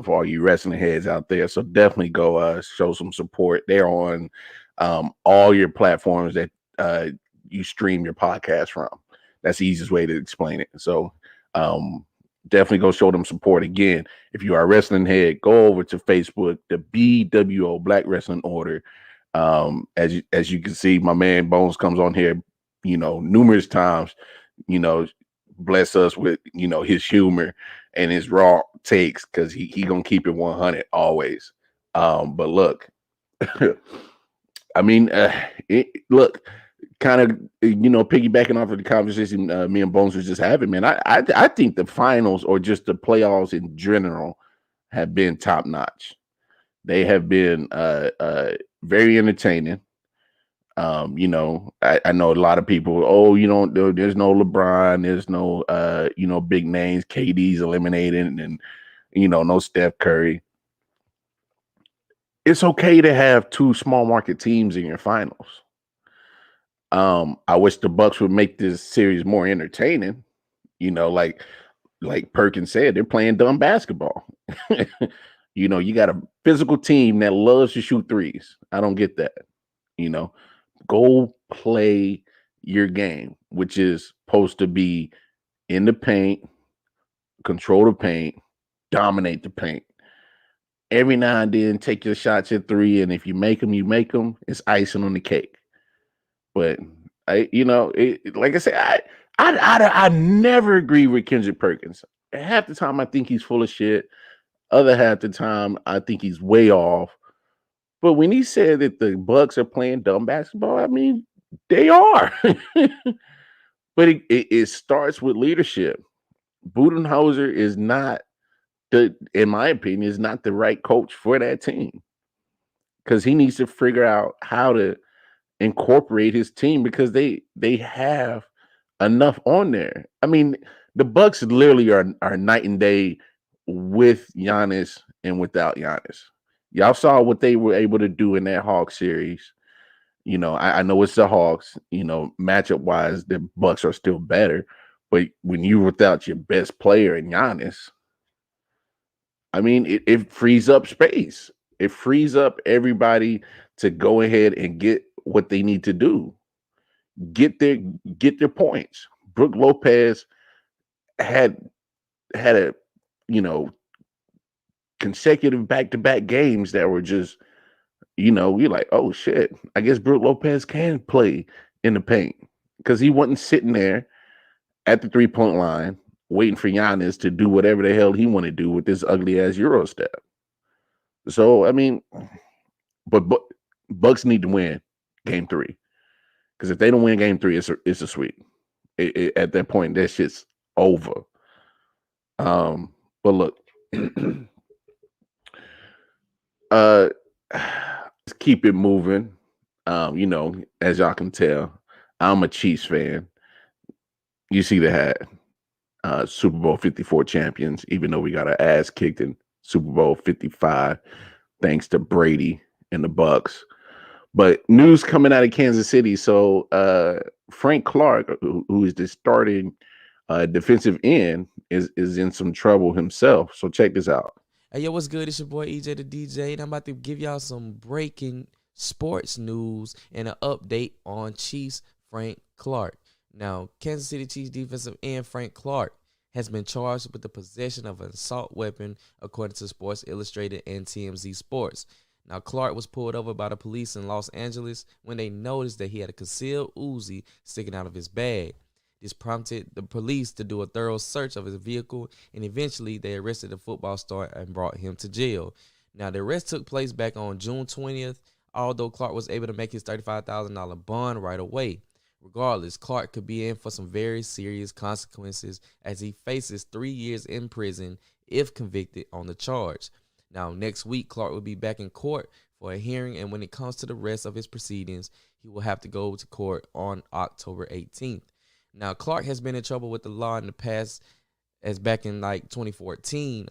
For all you wrestling heads out there. So definitely go show some support. They're on all your platforms that you stream your podcast from. That's the easiest way to explain it. So definitely go show them support. Again, if you are a wrestling head, go over to Facebook, the BWO Black Wrestling Order. As you can see, my man Bones comes on here, numerous times, bless us with, his humor and his raw takes because he gonna keep it 100 always. But look, I mean, look, kind of, piggybacking off of the conversation me and Bones was just having, man. I think the finals or just the playoffs in general have been top notch. They have been very entertaining. I know a lot of people, oh, there's no LeBron, there's no big names, KD's eliminated, and no Steph Curry. It's okay to have two small market teams in your finals. I wish the Bucks would make this series more entertaining. Like Perkins said, they're playing dumb basketball. You got a physical team that loves to shoot threes. I don't get that. Go play your game, which is supposed to be in the paint, control the paint, dominate the paint. Every now and then, take your shots at three, and if you make them, you make them. It's icing on the cake. But like I said, I never agree with Kendrick Perkins. Half the time, I think he's full of shit. Other half the time, I think he's way off. But when he said that the Bucks are playing dumb basketball, I mean, they are. But it starts with leadership. Budenholzer is not in my opinion, is not the right coach for that team. Because he needs to figure out how to incorporate his team because they have enough on there. I mean, the Bucks literally are night and day with Giannis and without Giannis. Y'all saw what they were able to do in that Hawks series. I know it's the Hawks. Matchup wise, the Bucks are still better. But when you're without your best player in Giannis, I mean, it frees up space. It frees up everybody to go ahead and get what they need to do. Get their points. Brook Lopez had a consecutive back-to-back games that were just, you're like, oh shit, I guess Brook Lopez can play in the paint because he wasn't sitting there at the 3-point line waiting for Giannis to do whatever the hell he want to do with this ugly ass Euro step. So I mean, but Bucks need to win Game 3 because if they don't win Game 3, it's a sweep. At that point, that shit's over. But look, let's keep it moving. As y'all can tell, I'm a Chiefs fan. You see the hat. Super Bowl 54 champions, even though we got our ass kicked in Super Bowl 55, thanks to Brady and the Bucks. But news coming out of Kansas City. So Frank Clark, who is the starting defensive end, is in some trouble himself. So check this out.
Hey, yo, what's good? It's your boy EJ the DJ, and I'm about to give y'all some breaking sports news and an update on Chiefs Frank Clark. Now, Kansas City Chiefs defensive end Frank Clark has been charged with the possession of an assault weapon, according to Sports Illustrated and TMZ Sports. Now, Clark was pulled over by the police in Los Angeles when they noticed that he had a concealed Uzi sticking out of his bag. This prompted the police to do a thorough search of his vehicle, and eventually they arrested the football star and brought him to jail. Now, the arrest took place back on June 20th, although Clark was able to make his $35,000 bond right away. Regardless, Clark could be in for some very serious consequences as he faces 3 years in prison if convicted on the charge. Now, next week, Clark will be back in court for a hearing, and when it comes to the rest of his proceedings, he will have to go to court on October 18th. Now, Clark has been in trouble with the law in the past, as back in 2014,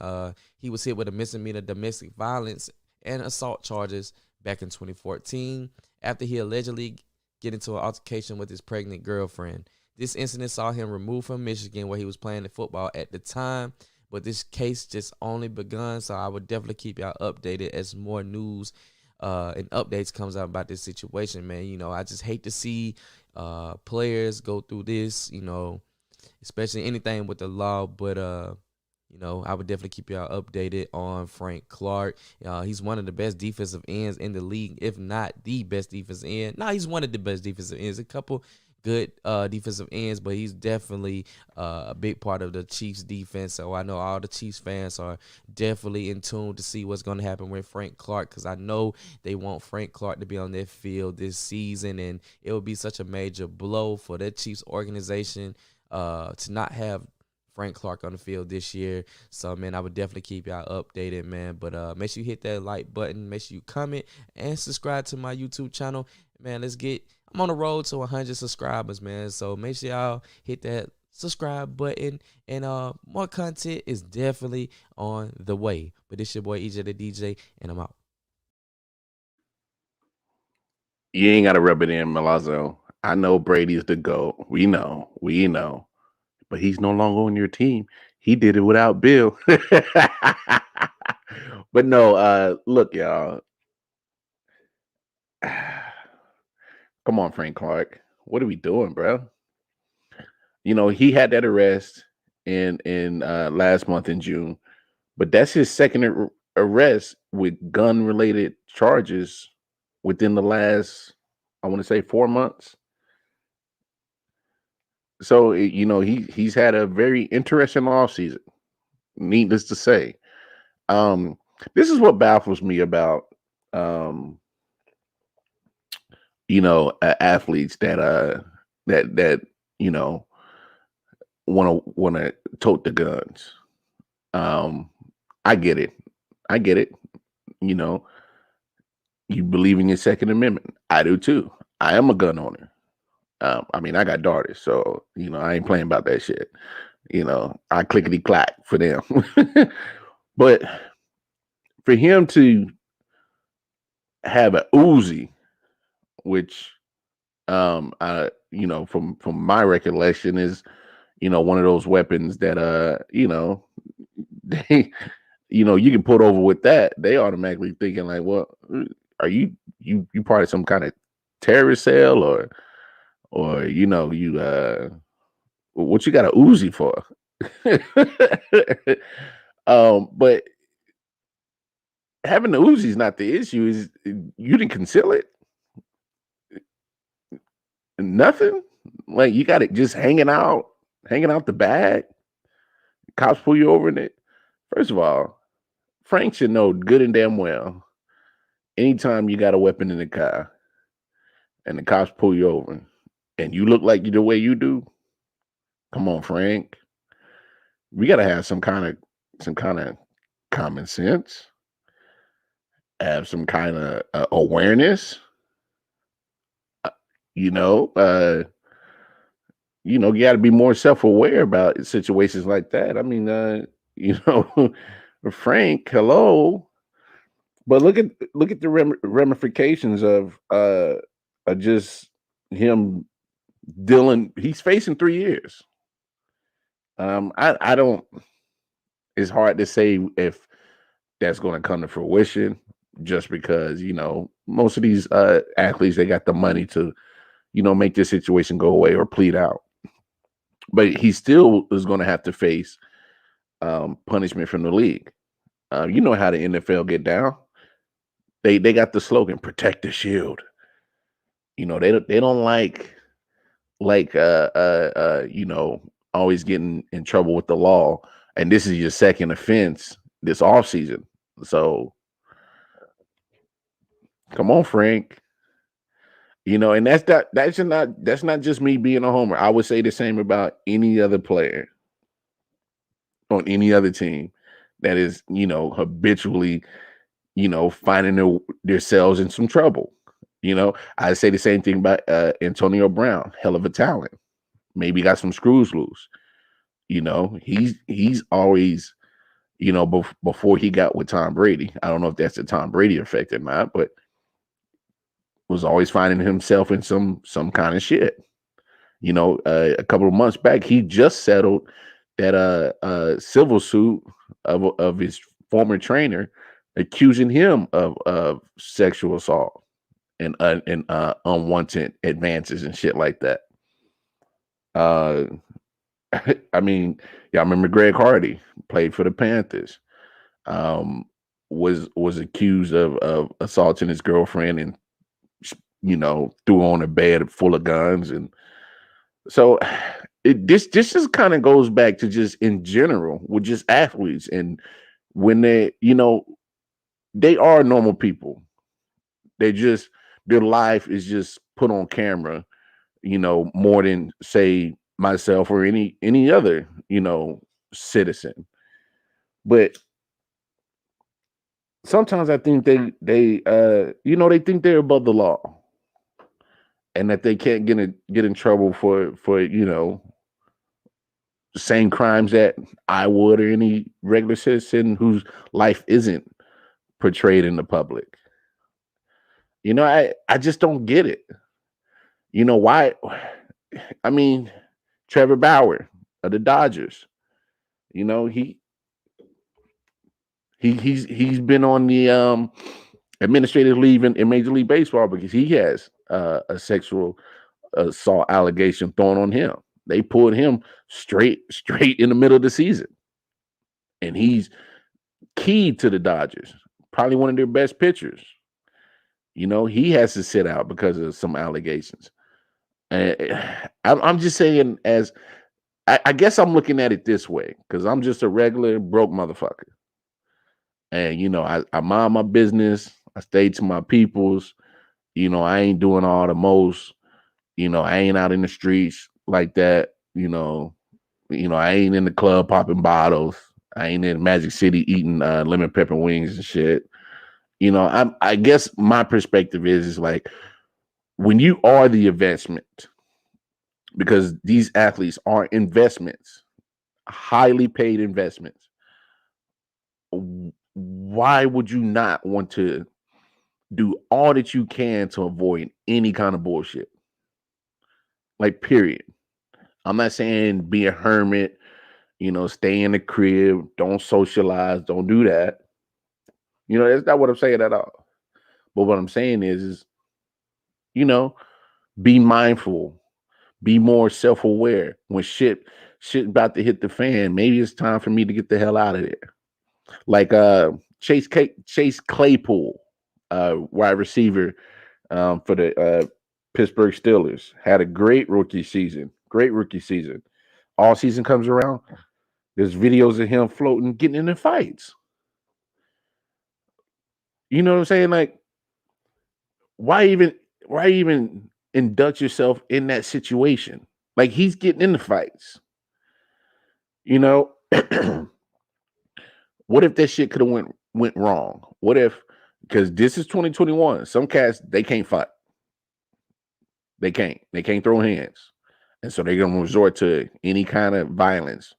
he was hit with a misdemeanor domestic violence and assault charges back in 2014 after he allegedly get into an altercation with his pregnant girlfriend. This incident saw him removed from Michigan, where he was playing the football at the time, but this case just only begun, so I would definitely keep y'all updated as more news and updates comes out about this situation, man. I just hate to see players go through this, especially anything with the law, but I would definitely keep y'all updated on Frank Clark. He's one of the best defensive ends in the league, if not the best defensive end. No, he's one of the best defensive ends. A couple good defensive ends, but he's definitely a big part of the Chiefs defense. So I know all the Chiefs fans are definitely in tune to see what's going to happen with Frank Clark, because I know they want Frank Clark to be on their field this season, and it would be such a major blow for the Chiefs organization to not have Frank Clark on the field this year. So, man, I would definitely keep y'all updated, man. But make sure you hit that like button. Make sure you comment and subscribe to my YouTube channel. Man, I'm on the road to 100 subscribers, man. So make sure y'all hit that subscribe button. And more content is definitely on the way. But this your boy, EJ the DJ, and I'm out.
You ain't got to rub it in, Milazzo. I know Brady's the GOAT. We know. But he's no longer on your team. He did it without Bill. But no, look, y'all. Come on, Frank Clark. What are we doing, bro? He had that arrest in last month in June, but that's his second arrest with gun-related charges within the last, I want to say, 4 months. So, he's had a very interesting offseason, needless to say. This is what baffles me about, athletes that want to tote the guns. I get it. You believe in your Second Amendment. I do too. I am a gun owner. I got daughters, so I ain't playing about that shit. I clickety clack for them. But for him to have an Uzi, which from my recollection is one of those weapons that they you can put over with that, they automatically thinking like, well, are you part of some kind of terrorist cell, or what you got a Uzi for? But having the Uzi is not the issue. Is you didn't conceal it? Nothing. Like, you got it just hanging out the bag. Cops pull you over in it. First of all, Frank should know good and damn well, anytime you got a weapon in the car and the cops pull you over and you look like you the way you do, come on, Frank. We got to have some kind of common sense, have some kind of awareness. You got to be more self-aware about situations like that. I mean, Frank, hello. But look at the ramifications of just him dealing. He's facing 3 years. I don't. It's hard to say if that's going to come to fruition, just because most of these athletes, they got the money to make this situation go away or plead out. But he still is going to have to face punishment from the league. You know how the NFL get down. They got the slogan, "Protect the shield." They don't like always getting in trouble with the law. And this is your second offense this offseason. So come on, Frank. And that's not just me being a homer. I would say the same about any other player on any other team that is, habitually, finding themselves in some trouble. I say the same thing about Antonio Brown, hell of a talent. Maybe got some screws loose. He's always, before he got with Tom Brady, I don't know if that's the Tom Brady effect or not, but was always finding himself in some kind of shit. A couple of months back, he just settled that civil suit of his former trainer, accusing him of sexual assault and unwanted advances and shit like that. I mean, y'all remember Greg Hardy, played for the Panthers, was accused of assaulting his girlfriend and threw on a bed full of guns and So this just kind of goes back to just in general with just athletes, and when they are normal people. They just their life is just put on camera, more than say myself or any other, citizen. But sometimes I think they think they're above the law and that they can't get in trouble for the same crimes that I would or any regular citizen whose life isn't portrayed in the public. I just don't get it. Why? I mean, Trevor Bauer of the Dodgers. He he's been on the administrative leave in Major League Baseball because he has a sexual assault allegation thrown on him. They pulled him straight in the middle of the season, and he's key to the Dodgers. Probably one of their best pitchers. He has to sit out because of some allegations. And I'm just saying, as I guess I'm looking at it this way because I'm just a regular broke motherfucker. And I mind my business. I stay to my peoples. I ain't doing all the most. I ain't out in the streets like that. I ain't in the club popping bottles. I ain't in Magic City eating lemon pepper wings and shit. I guess my perspective is like when you are the investment, because these athletes are investments, highly paid investments. Why would you not want to do all that you can to avoid any kind of bullshit? Like, period. I'm not saying be a hermit, stay in the crib, don't socialize, don't do that. That's not what I'm saying at all. But what I'm saying is you know, be mindful, be more self-aware. When shit about to hit the fan, maybe it's time for me to get the hell out of there. Like Chase Claypool, wide receiver for the Pittsburgh Steelers, had a great rookie season. Great rookie season. All season comes around, there's videos of him floating, getting into fights. You know what I'm saying? Like, why even induct yourself in that situation? Like, he's getting into fights. You know, what if that shit could have went wrong? What if, because this is 2021, some cats they can't fight. They can't throw hands. And so they're gonna resort to any kind of violence.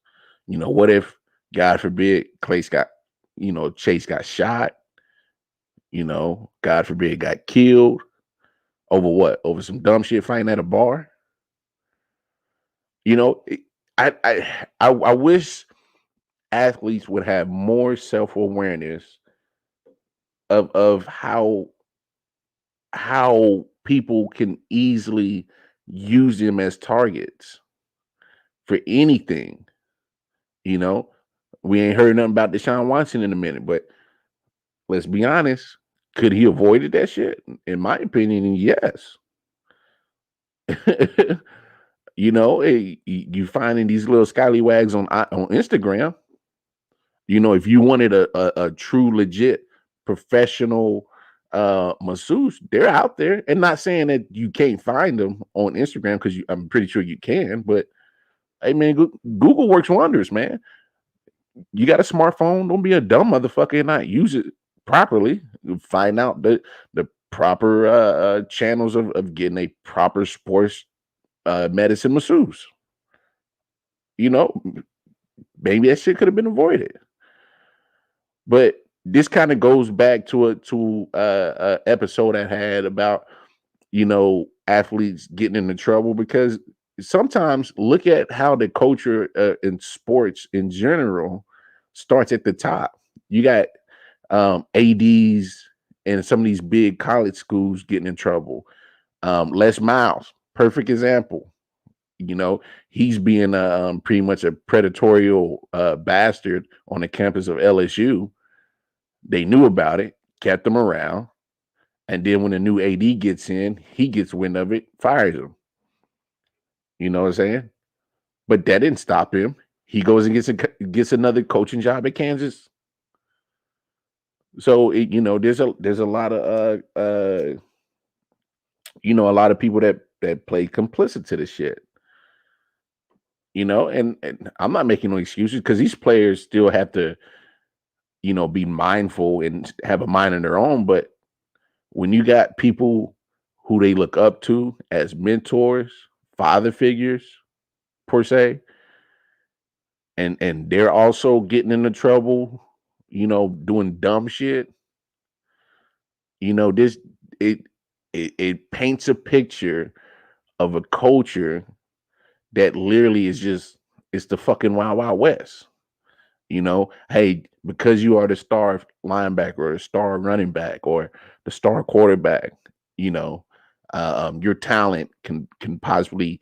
What if, God forbid, Chase got shot, God forbid, got killed over what? Over some dumb shit fighting at a bar? I wish athletes would have more self-awareness of how people can easily use them as targets for anything. We ain't heard nothing about Deshaun Watson in a minute, but let's be honest, could he avoided that shit? In my opinion, yes. You finding these little scallywags on Instagram. If you wanted a true legit professional masseuse, they're out there. And not saying that you can't find them on Instagram, because I'm pretty sure you can, but hey man, Google works wonders, man. You got a smartphone, don't be a dumb motherfucker and not use it properly. Find out the proper channels of getting a proper sports medicine masseuse. Maybe that shit could have been avoided. But this kind of goes back to a episode I had about athletes getting into trouble, because sometimes look at how the culture in sports in general starts at the top. You got ads and some of these big college schools getting in trouble. Les Miles, perfect example. He's being pretty much a predatory bastard on the campus of LSU. They knew about it, kept him around, and then when the new AD gets in, he gets wind of it, fires him. You know what I'm saying? But that didn't stop him. He goes and gets another coaching job at Kansas. So there's a lot of a lot of people that play complicit to this shit. And I'm not making no excuses because these players still have to, be mindful and have a mind of their own. But when you got people who they look up to as mentors, father figures, per se, and they're also getting into trouble, doing dumb shit, this it paints a picture of a culture that literally it's the fucking Wild Wild West. Hey, because you are the star linebacker or the star running back or the star quarterback, your talent can possibly,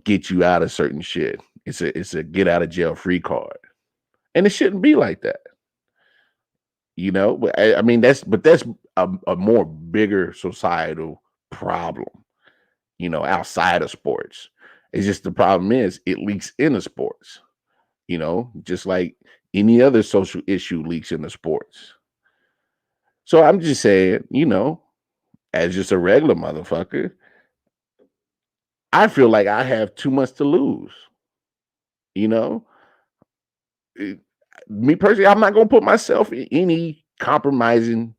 get you out of certain shit. It's a get out of jail free card, and it shouldn't be like that. But I mean that's a more bigger societal problem. Outside of sports, it's just the problem is it leaks into sports. Just like any other social issue leaks into sports. So I'm just saying, as just a regular motherfucker, I feel like I have too much to lose. Me personally, I'm not going to put myself in any compromising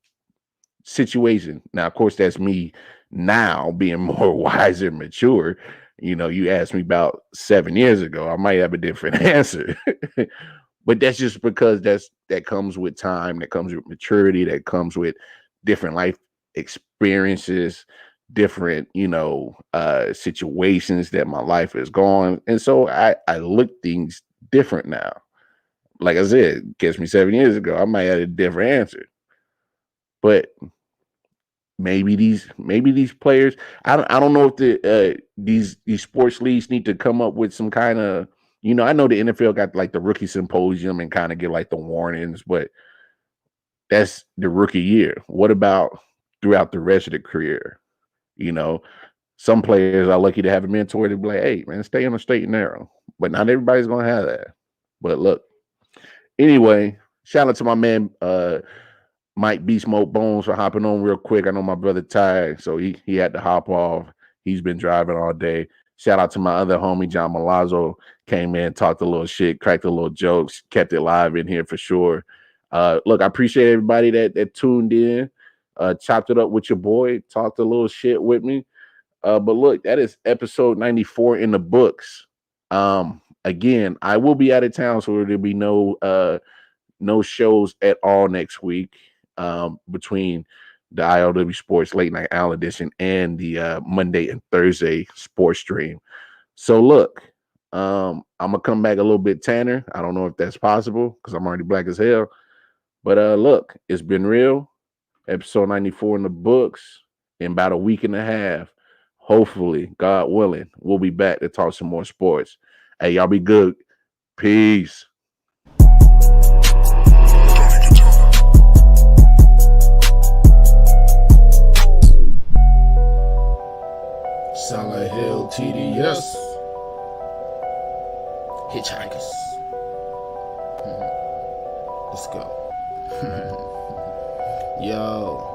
situation. Now, of course, that's me now being more wiser and mature. You asked me about 7 years ago, I might have a different answer. But that's just because that comes with time, that comes with maturity, that comes with different life experiences, different, situations that my life has gone. And so I look things different now. Like I said, catch me 7 years ago, I might have a different answer. But maybe these players, I don't know if these sports leagues need to come up with some kind of, I know the NFL got like the rookie symposium and kind of get like the warnings, but that's the rookie year. What about throughout the rest of the career? Some players are lucky to have a mentor to be like, hey man, stay on the straight and narrow. But not everybody's gonna have that. But look, anyway, shout out to my man Mike B Smoke Bones for hopping on real quick. I know my brother Ty, so he had to hop off. He's been driving all day. Shout out to my other homie John Malazzo, came in, talked a little shit, cracked a little jokes, kept it live in here for sure. Look, I appreciate everybody that tuned in, chopped it up with your boy, talked a little shit with me. But look, that is episode 94 in the books. Again, I will be out of town, so there'll be no shows at all next week. Between the I.O.W. Sports Late Night Owl Edition and the Monday and Thursday sports stream. So look, I'm gonna come back a little bit tanner. I don't know if that's possible because I'm already black as hell. But look, it's been real. Episode 94 in the books. In about a week and a half, hopefully, God willing, we'll be back to talk some more sports. Hey, y'all be good. Peace.
Solid Hill TDS. Hitchhikers. Let's go. Yo.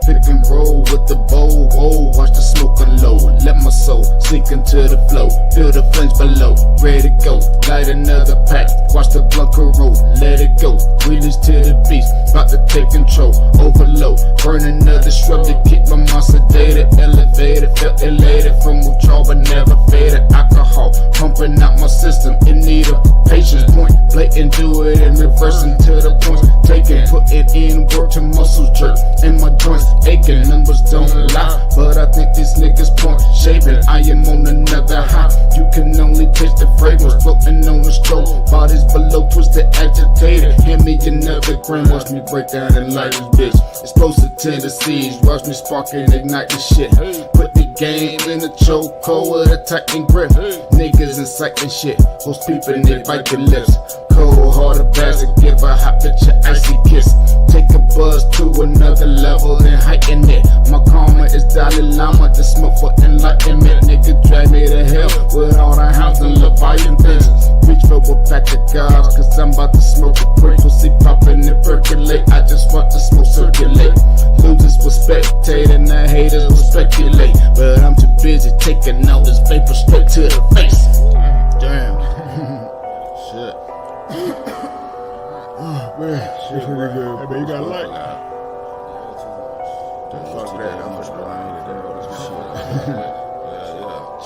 Pick and roll with the bowl, whoa, watch the smoke unload. Let my soul sink into the flow, feel the flames below, ready to go. Light another pack, watch the blunt roll, let it go. Wheelies to the beast, about to take control, overload. Burn another shrub to keep my mind sedated, elevated, felt elated from withdrawal but never faded. Alcohol pumping out my system, in need of patience. Point blatant, do it in reverse until the points taken. Put it in work to muscles jerk, and my joints aching. Numbers don't lie, but I think these niggas point shaving. I am on another high, you can only taste the fragrance. Floating on the stroke, bodies below twisted, agitated. Hand me another grain, watch me break down and light this bitch. Explosive tendencies, watch me spark and ignite the shit. Put the game in a chokehold with a tight grip. Niggas inciting shit, host people and they bite their lips. Cold hearted bastard, give a hot bitch an icy kiss. Take a buzz to another level and heighten it. My karma is Dalai Lama, just smoke for enlightenment. Nigga drag me to hell with all the hounds and Leviathan things. Reach for a pack of gauze, cause I'm about to smoke a quick. See poppin' and percolate, I just want the smoke circulate. Losers will spectate and the haters will speculate, but I'm too busy taking all this vapor straight to the face. Damn. Shit.
Man, shit pretty good. Hey, man, you got a light?
Fuck that, I'm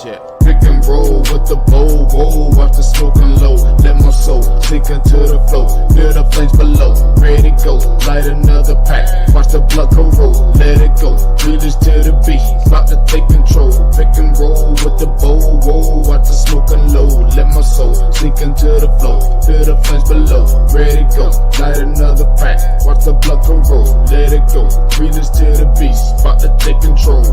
shit. Pick and roll with the bowl, watch the smoking low. Let my soul sink into the flow. Feel the flames below, ready to go. Light another pack, watch the blood corrode. Let it go, lead us to the beat, about to take control. Pick and roll with the bowl, watch the smoking low. Let my soul sink into the flow. Feel the flames below, ready to go. Light another pack, watch the blood corrode. Let it go, lead us to the beast, about to take control.